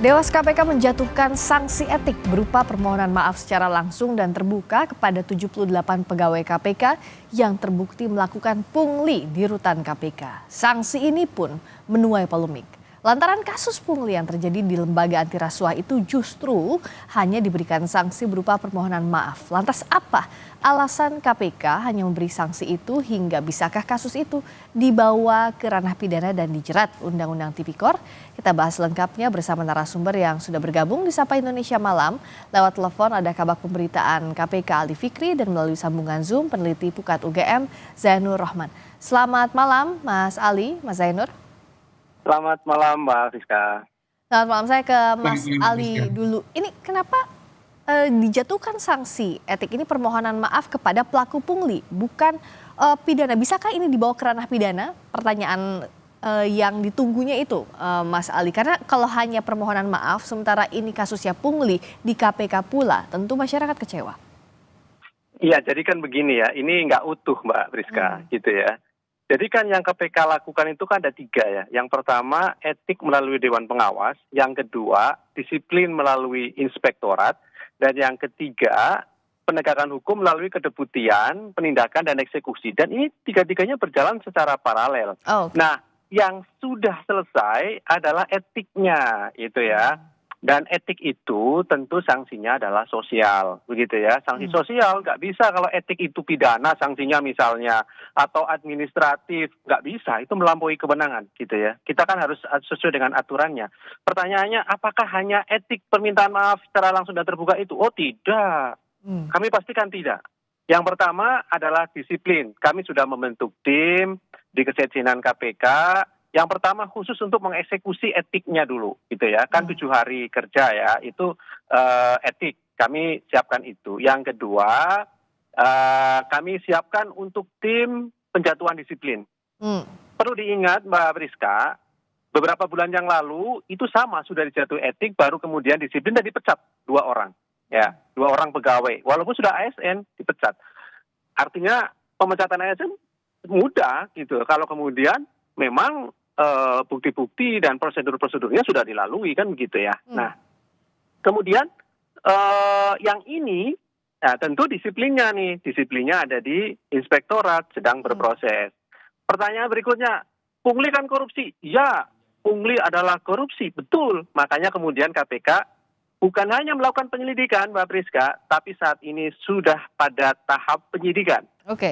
Dewas KPK menjatuhkan sanksi etik berupa permohonan maaf secara langsung dan terbuka kepada 78 pegawai KPK yang terbukti melakukan pungli di rutan KPK. Sanksi ini pun menuai polemik. Lantaran kasus pungli yang terjadi di lembaga antirasuah itu justru hanya diberikan sanksi berupa permohonan maaf. Lantas apa alasan KPK hanya memberi sanksi itu hingga bisakah kasus itu dibawa ke ranah pidana dan dijerat Undang-Undang Tipikor? Kita bahas lengkapnya bersama narasumber yang sudah bergabung di Sapa Indonesia Malam. Lewat telepon ada Kabak Pemberitaan KPK Ali Fikri dan melalui sambungan Zoom peneliti Pukat UGM Zainur Rahman. Selamat malam Mas Ali, Mas Zainur. Selamat malam Mbak Rizka. Selamat malam, saya ke Mas Ali dulu. Ini kenapa dijatuhkan sanksi etik ini permohonan maaf kepada pelaku pungli, bukan pidana? Bisakah ini dibawa ke ranah pidana? Pertanyaan yang ditunggunya itu, Mas Ali. Karena kalau hanya permohonan maaf, sementara ini kasusnya pungli di KPK pula, tentu masyarakat kecewa. Iya, jadi kan begini ya, ini nggak utuh Mbak Rizka, gitu ya. Jadi kan yang KPK lakukan itu kan ada 3 ya. Yang pertama etik melalui Dewan Pengawas, yang kedua disiplin melalui inspektorat, dan yang ketiga penegakan hukum melalui kedeputian, penindakan dan eksekusi. Dan ini 3-tiganya berjalan secara paralel. Nah, yang sudah selesai adalah etiknya, itu ya. Dan etik itu tentu sanksinya adalah sosial, begitu ya. Sanksi sosial nggak bisa kalau etik itu pidana sanksinya misalnya, atau administratif, nggak bisa, itu melampaui kewenangan gitu ya. Kita kan harus sesuai dengan aturannya. Pertanyaannya, apakah hanya etik permintaan maaf secara langsung dan terbuka itu? Oh tidak, kami pastikan tidak. Yang pertama adalah disiplin. Kami sudah membentuk tim di Kesekjenan KPK. Yang pertama khusus untuk mengeksekusi etiknya dulu, gitu ya. Kan 7 hari kerja ya, itu etik. Kami siapkan itu. Yang kedua, kami siapkan untuk tim penjatuhan disiplin. Perlu diingat Mbak Priska, beberapa bulan yang lalu itu sama sudah dijatuhi etik, baru kemudian disiplin dan dipecat 2 orang, ya, 2 orang pegawai. Walaupun sudah ASN dipecat. Artinya pemecatan ASN mudah gitu. Kalau kemudian memang bukti-bukti dan prosedur-prosedurnya sudah dilalui kan begitu ya. Nah, kemudian yang ini tentu disiplinnya ada di inspektorat sedang berproses. Pertanyaan berikutnya, pungli kan korupsi? Ya, pungli adalah korupsi, betul. Makanya kemudian KPK bukan hanya melakukan penyelidikan Mbak Priska, tapi saat ini sudah pada tahap penyidikan.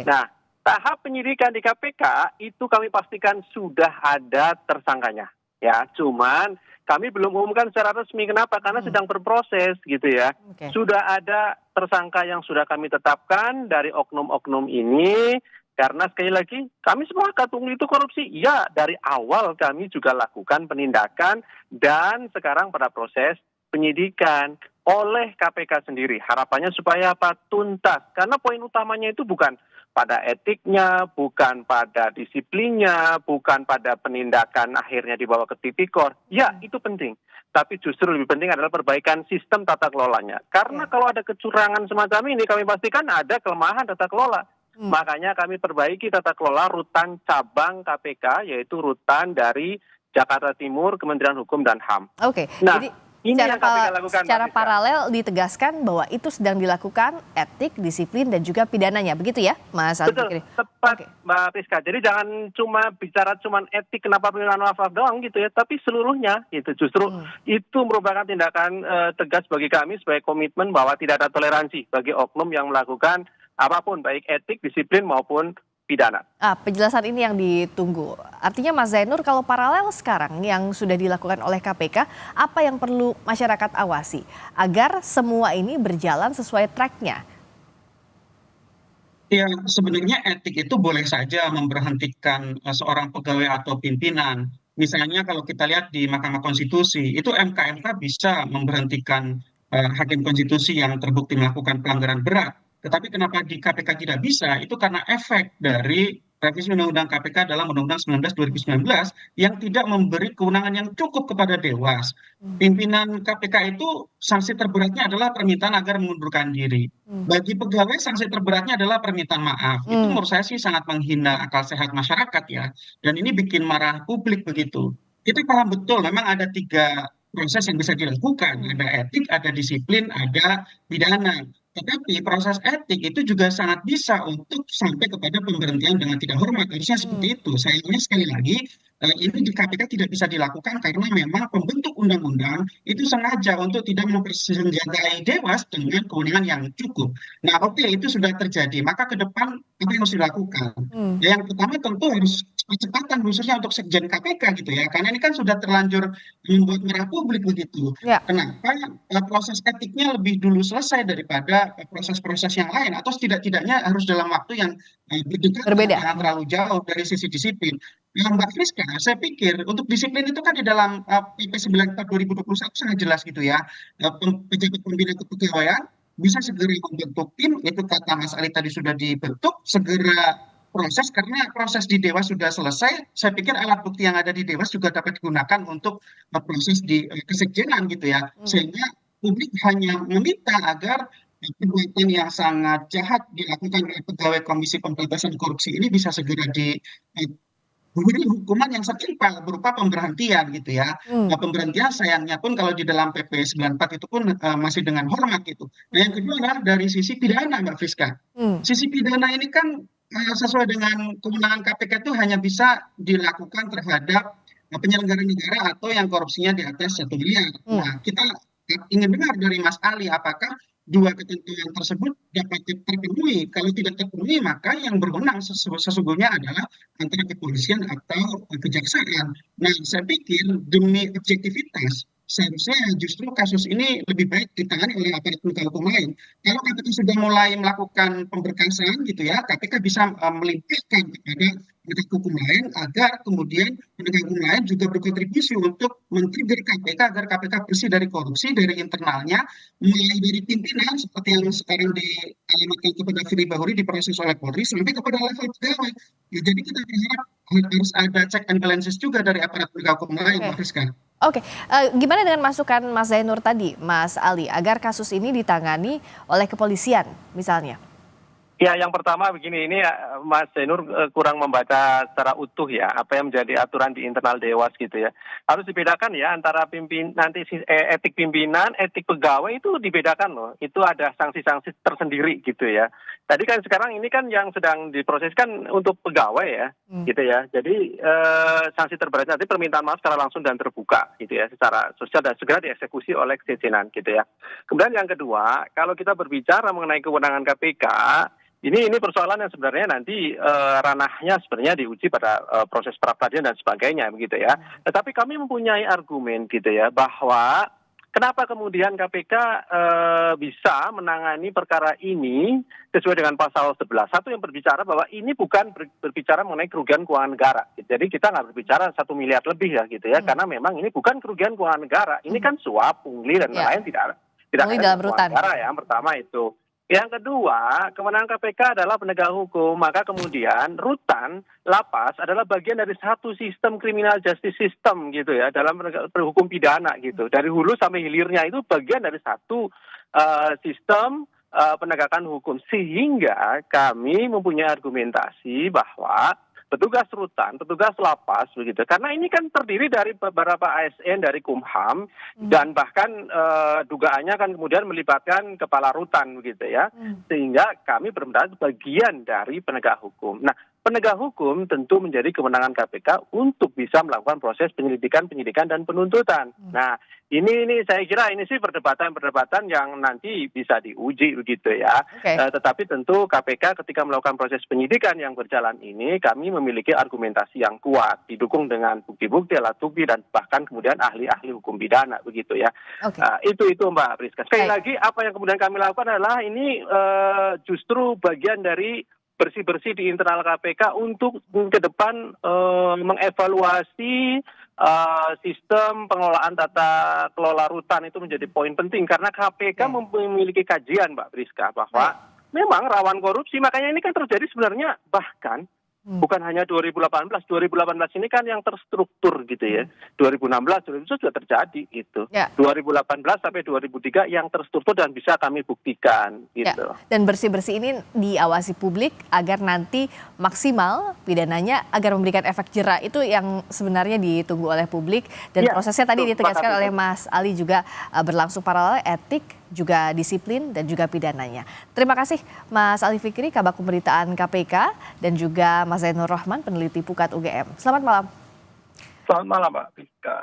Nah, tahap penyidikan di KPK itu kami pastikan sudah ada tersangkanya, ya. Cuman kami belum umumkan secara resmi. Kenapa? Karena sedang berproses, gitu ya. Sudah ada tersangka yang sudah kami tetapkan dari oknum-oknum ini. Karena sekali lagi kami sepakat pungli itu korupsi. Ya, dari awal kami juga lakukan penindakan dan sekarang pada proses penyidikan oleh KPK sendiri. Harapannya supaya apa? Tuntas. Karena poin utamanya itu bukan pada etiknya, bukan pada disiplinnya, bukan pada penindakan akhirnya dibawa ke tipikor. Ya, itu penting. Tapi justru lebih penting adalah perbaikan sistem tata kelolanya. Karena kalau ada kecurangan semacam ini, kami pastikan ada kelemahan tata kelola. Makanya kami perbaiki tata kelola rutan cabang KPK, yaitu rutan dari Jakarta Timur, Kementerian Hukum dan HAM. Nah, jadi ini yang KPK lakukan, secara paralel ditegaskan bahwa itu sedang dilakukan etik, disiplin, dan juga pidananya. Begitu ya, Mas Ali? Betul, tepat Mbak Priska. Jadi jangan cuma bicara etik kenapa permintaan maaf doang gitu ya, tapi seluruhnya gitu. Justru itu merupakan tindakan tegas bagi kami sebagai komitmen bahwa tidak ada toleransi bagi oknum yang melakukan apapun, baik etik, disiplin maupun pidana. Penjelasan ini yang ditunggu. Artinya Mas Zainur, kalau paralel sekarang yang sudah dilakukan oleh KPK, apa yang perlu masyarakat awasi agar semua ini berjalan sesuai tracknya? Ya, sebenarnya etik itu boleh saja memberhentikan seorang pegawai atau pimpinan. Misalnya kalau kita lihat di Mahkamah Konstitusi, itu MK bisa memberhentikan hakim konstitusi yang terbukti melakukan pelanggaran berat. Tetapi kenapa di KPK tidak bisa? Itu karena efek dari revisi Undang-Undang KPK dalam Undang-Undang 19 2019 yang tidak memberi kewenangan yang cukup kepada Dewas. Pimpinan KPK itu sanksi terberatnya adalah permintaan agar mengundurkan diri. Bagi pegawai sanksi terberatnya adalah permintaan maaf. Itu menurut saya sih sangat menghina akal sehat masyarakat ya. Dan ini bikin marah publik begitu. Kita paham betul memang ada 3 proses yang bisa dilakukan. Ada etik, ada disiplin, ada pidana. Tetapi proses etik itu juga sangat bisa untuk sampai kepada pemberhentian dengan tidak hormat. Harusnya seperti itu. Sayangnya sekali lagi ini di KPK tidak bisa dilakukan karena memang pembentuk undang-undang itu sengaja untuk tidak mempersenjatai Dewas dengan kewenangan yang cukup. Nah, oke, itu sudah terjadi. Maka ke depan apa yang harus dilakukan? Hmm. Ya, yang pertama tentu harus percepatan khususnya untuk Sekjen KPK gitu ya. Karena ini kan sudah terlanjur membuat merah publik begitu. Ya. Kenapa proses etiknya lebih dulu selesai daripada proses-proses yang lain atau setidak-tidaknya harus dalam waktu yang berdekatan, Berbeda. jangan terlalu jauh dari sisi disiplin. Nah, Mbak Friska, saya pikir untuk disiplin itu kan di dalam PP 94 2021 sangat jelas gitu ya. Pejabat pembina kepegawaian bisa segera membentuk tim, itu kata Mas Ali tadi sudah dibentuk, segera proses karena proses di Dewas sudah selesai. Saya pikir alat bukti yang ada di Dewas juga dapat digunakan untuk proses di kesekjenan gitu ya. Sehingga publik hanya meminta agar perbuatan yang sangat jahat dilakukan oleh pegawai Komisi Pemberantasan Korupsi ini bisa segera diberi hukuman yang setimpal berupa pemberhentian gitu ya. Hmm. Nah, pemberhentian sayangnya pun kalau di dalam PP 94 itu pun masih dengan hormat gitu. Nah, yang kedua adalah dari sisi pidana, Mbak Friska. Hmm. Sisi pidana ini kan sesuai dengan kewenangan KPK itu hanya bisa dilakukan terhadap penyelenggara negara atau yang korupsinya di atas 1 miliar. Hmm. Nah, kita ingin dengar dari Mas Ali apakah dua ketentuan tersebut dapat terpenuhi. Kalau tidak terpenuhi, maka yang berwenang sesungguhnya adalah antara kepolisian atau kejaksaan. Nah, saya pikir demi objektivitas, seharusnya justru kasus ini lebih baik ditangani oleh aparat penegak hukum lain. Kalau KPK sudah mulai melakukan pemberkasan gitu ya, KPK bisa melimpahkan kepada penegak hukum lain agar kemudian penegak hukum lain juga berkontribusi untuk men-trigger KPK agar KPK bersih dari korupsi dari internalnya, mulai dari pimpinan seperti yang sekarang dialamatkan kepada Firly Bahuri diproses oleh Polri sampai kepada level pegawai. Ya, jadi kita berharap harus ada check and balances juga dari aparat penegak hukum lain, Mbak Friska. Oke, gimana dengan masukan Mas Zainur tadi, Mas Ali, agar kasus ini ditangani oleh kepolisian misalnya? Ya, yang pertama begini, ini Mas Zainur kurang membaca secara utuh ya, apa yang menjadi aturan di internal Dewas gitu ya. Harus dibedakan ya antara etik pimpinan, etik pegawai itu dibedakan loh. Itu ada sanksi-sanksi tersendiri gitu ya. Tadi kan sekarang ini kan yang sedang diproseskan untuk pegawai ya, gitu ya. Jadi sanksi terberatnya nanti permintaan maaf secara langsung dan terbuka gitu ya, secara sosial dan segera dieksekusi oleh kejaksaan gitu ya. Kemudian yang kedua, kalau kita berbicara mengenai kewenangan KPK, ini persoalan yang sebenarnya nanti ranahnya sebenarnya diuji pada proses pra-peradilan dan sebagainya begitu ya. Tetapi kami mempunyai argumen gitu ya bahwa kenapa kemudian KPK bisa menangani perkara ini sesuai dengan pasal 11. Satu yang berbicara bahwa ini bukan berbicara mengenai kerugian keuangan negara. Jadi kita nggak berbicara 1 miliar lebih ya gitu ya, karena memang ini bukan kerugian keuangan negara. Ini kan suap, pungli dan lain-lain tidak ada dalam rutan. negara ya. Yang pertama itu. Yang kedua, kewenangan KPK adalah penegak hukum, maka kemudian rutan, lapas adalah bagian dari satu sistem criminal justice system gitu ya, dalam hukum pidana gitu. Dari hulu sampai hilirnya itu bagian dari satu sistem penegakan hukum. Sehingga kami mempunyai argumentasi bahwa petugas rutan, petugas lapas begitu. Karena ini kan terdiri dari beberapa ASN dari Kumham dan bahkan dugaannya kan kemudian melibatkan kepala rutan begitu ya. Sehingga kami berpendapat bagian dari penegak hukum. Nah, penegak hukum tentu menjadi kewenangan KPK untuk bisa melakukan proses penyelidikan, penyidikan dan penuntutan. Nah, ini saya kira ini sih perdebatan yang nanti bisa diuji begitu ya. Tetapi tentu KPK ketika melakukan proses penyidikan yang berjalan ini kami memiliki argumentasi yang kuat didukung dengan bukti-bukti, alat bukti dan bahkan kemudian ahli-ahli hukum pidana begitu ya. Itu Mbak Priska. Sekali lagi apa yang kemudian kami lakukan adalah ini justru bagian dari bersih-bersih di internal KPK untuk ke depan mengevaluasi sistem pengelolaan tata kelola rutan itu menjadi poin penting karena KPK memiliki kajian Mbak Priska bahwa memang rawan korupsi, makanya ini kan terjadi sebenarnya bahkan Bukan hanya 2018 ini kan yang terstruktur gitu ya. 2016 itu sudah terjadi gitu. Ya. 2018 sampai 2003 yang terstruktur dan bisa kami buktikan Ya, gitu. dan bersih-bersih ini diawasi publik agar nanti maksimal pidananya agar memberikan efek jera, itu yang sebenarnya ditunggu oleh publik, dan Ya, prosesnya tadi betul, ditegaskan sepakat oleh itu. Mas Ali juga berlangsung paralel, etik juga disiplin dan juga pidananya. Terima kasih Mas Ali Fikri, Kabak Pemberitaan KPK, dan juga Mas Zainur Rahman, peneliti Pukat UGM. Selamat malam. Selamat malam Mbak Rizka.